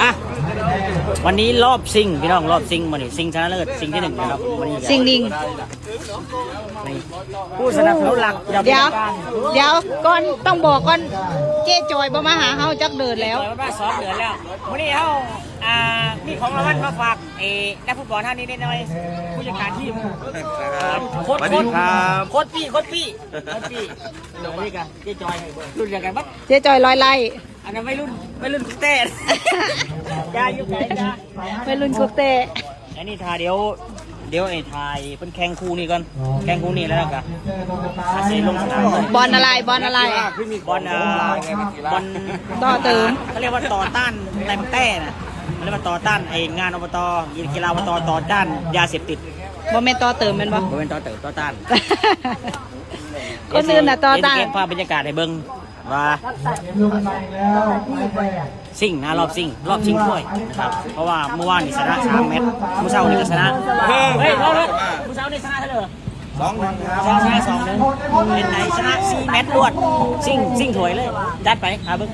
อ่ะวันนี้รอบซิงพี่น้องรอบซิงวันนี้ซิงชนะเลิศซิงที่ 1นะครับวันนี้ ซิงลิง ผู้สนับสนุนหลัก เดี๋ยวก่อนต้องบอกก่อนเจ๊จอยบ่มาหาเฮาจักเดินแล้ว มา2 เดือนแล้ววันนี้เขามีของรางวัลมาฝากนักฟุตบอลท่านนี้นิดหน่อยผู้จัดการทีมโค้ชโค้ชปี้นี่กันเจ๊จอยรุ่นเดียวกันปั๊บ เจ๊จอยลอยไล่ อันนั้นไม่รุ่นเต้ยาอยู่ไหนจ้า ไปรุ่นคุกเตะ อันนี้ทาเดี๋ยวไอ้ทายเป็นแข่งคู่นี่ก่อนแข่งคู่นี่แล้วกันอาศัยลงสนามเลย บอลอะไรบอล บอลต่อเติม เขาเรียกว่าต่อต้านแต้มแต้น่ะเขาเรียกว่าต่อต้านไอ้งานอบตกีฬาอบตต่อต้านยาเสพติด บ่แม่นต่อเติมแม่นบ่ บริเวณต่อต้าน คนอื่นน่ะต่อต้าน เก็บภาพบรรยากาศให้เบิ่งว่าซิ่งนะรอบซิ่งถ้วยนะครับเพราะว่าเมื่อวานนี่ชนะ3 เม็ดเมื่อเช้านี่ก็ชนะเฮ้ยเมื่อเช้านี่ชนะเท่าไหร่ชนะ2-1เป็นไหนชนะ4 เม็ดรวดซิ่งถวยเลยดัดไปหาเบิ่ง